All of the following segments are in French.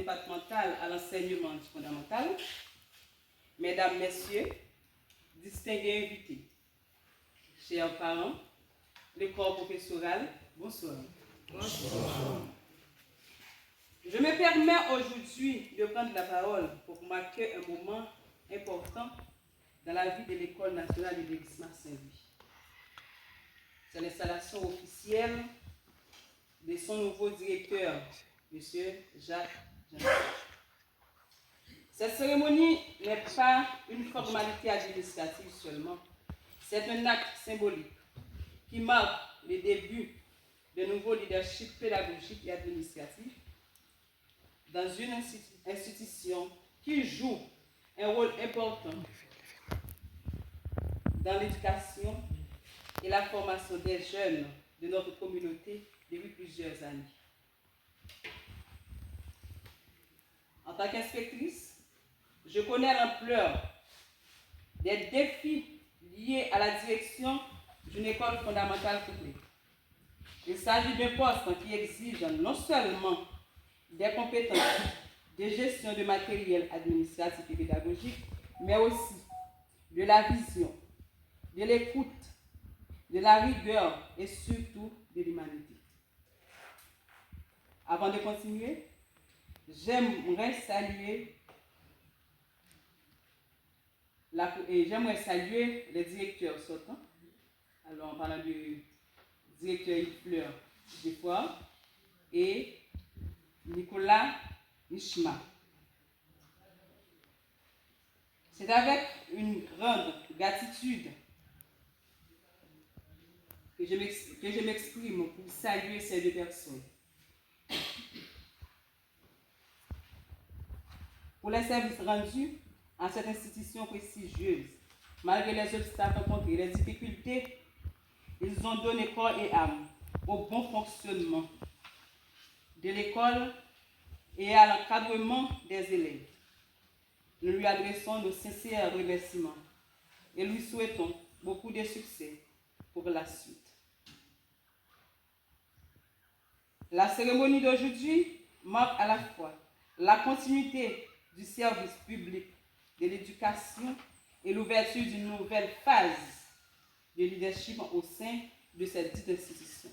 départemental à l'enseignement fondamental, mesdames, messieurs, distingués invités, chers parents, le corps professoral, bonsoir. Bonsoir. Je me permets aujourd'hui de prendre la parole pour marquer un moment important dans la vie de l'École nationale de l'Église Saint-Louis. C'est l'installation officielle de son nouveau directeur, M. Jacques Jean. Cette cérémonie n'est pas une formalité administrative seulement, c'est un acte symbolique qui marque le début de nouveau leadership pédagogique et administratif dans une institution qui joue un rôle important dans l'éducation et la formation des jeunes de notre communauté depuis plusieurs années. En tant qu'inspectrice, je connais l'ampleur des défis liés à la direction d'une école fondamentale publique. Il s'agit d'un poste qui exige non seulement des compétences de gestion de matériel administratif et pédagogique, mais aussi de la vision, de l'écoute, de la rigueur et surtout de l'humanité. Avant de continuer, j'aimerais saluer le directeur sortant. Alors, en parlant du directeur Yves Fleur Desfoires et Nicolas Nishma. C'est avec une grande gratitude que je m'exprime pour saluer ces deux personnes. Pour les services rendus à cette institution prestigieuse, malgré les obstacles rencontrés, les difficultés, ils ont donné corps et âme au bon fonctionnement de l'école et à l'encadrement des élèves. Nous lui adressons nos sincères remerciements et lui souhaitons beaucoup de succès pour la suite. La cérémonie d'aujourd'hui marque à la fois la continuité du service public de l'éducation et l'ouverture d'une nouvelle phase de leadership au sein de cette dite institution.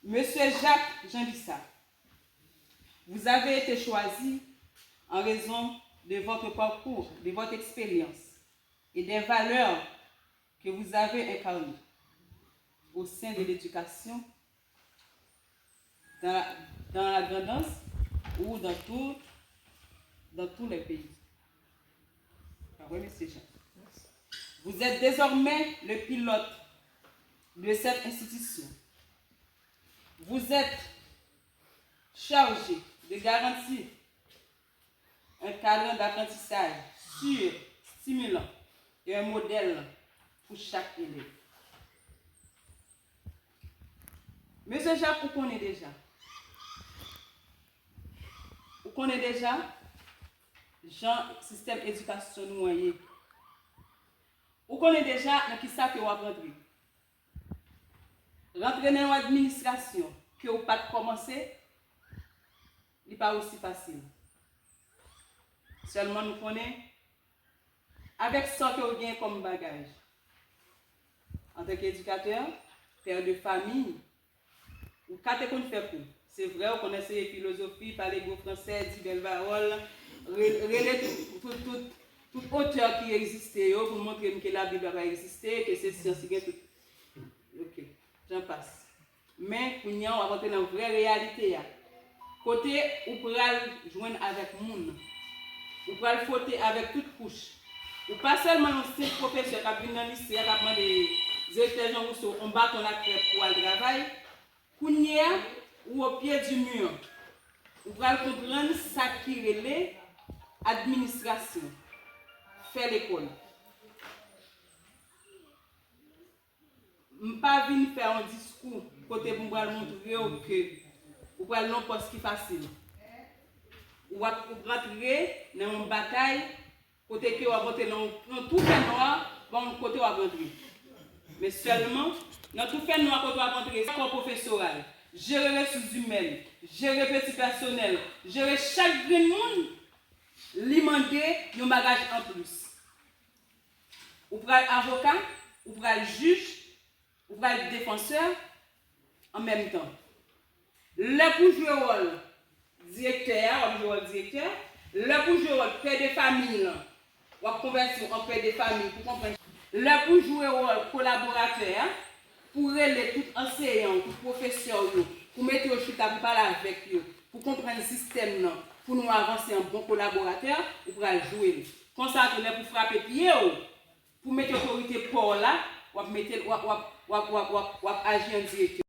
Monsieur Jacques Jean-Lissa, vous avez été choisi en raison de votre parcours, de votre expérience et des valeurs que vous avez incarnées au sein de l'éducation, dans la grandance ou dans tous les pays. Monsieur Jacques. Vous êtes désormais le pilote de cette institution. Vous êtes chargé de garantir un cadre d'apprentissage sûr, stimulant et un modèle pour chaque élève. Monsieur Jacques, vous connaissez déjà. Vous connaissez déjà le système d'éducation moyen. Vous connaissez déjà dans qui ça que vous apprenez. Rentrer dans l'administration que vous pas commencer, ce n'est pas aussi facile. Seulement nous connaissons avec ce que vous gagnez comme bagage. En tant qu'éducateur, père de famille, ou quand on fait pour. C'est vrai, vous connaissez les philosophies, parler beau français, dire belles paroles, tout auteur qui existait pour montrer que la Bible va exister, que c'est science qui est tout. Ok, j'en passe. Mais pour nous, on va rentrer dans la vraie réalité. Côté, vous pouvez joindre avec le monde. Vous pouvez frotter avec toute couche. Ou pas seulement un simple professeur qui a venu dans le lycée, qui a demandé des directeurs Jean Rousseau, on bat ton acte pour le travail. Kounia ou au pied du mur, vous pouvez comprendre ça qui est l'administration, faire l'école. Je ne vais pas venir faire un discours côté pour vous montrer que vous pouvez non pas ce qui est facile. Vous rentrer dans une bataille côté que vous rentrer dans tout fait noir, bon côté vous rentrer. Mais seulement dans tout fait noir côté vous rentrer, c'est un professoral. gérer les ressources humaines, gérer petit personnel, gérer chaque grand monde, lui demander un bagage en plus. Ou pour avocat, ou pour juge, ou pour défenseur en même temps. Le pour jouer rôle directeur, ou jouer directeur, le pour jouer rôle père de famille, ou convertir en père de famille pour comprendre. Le pour jouer rôle collaborateur, pour aider tout enseignant, tout professeur, pour mettre au chute pour parler avec eux, pour comprendre le système, pour nous avancer en bon collaborateur, ou pour jouer. Comme ça, pour frapper pied, pour mettre l'autorité pour là, ou agir en directeur.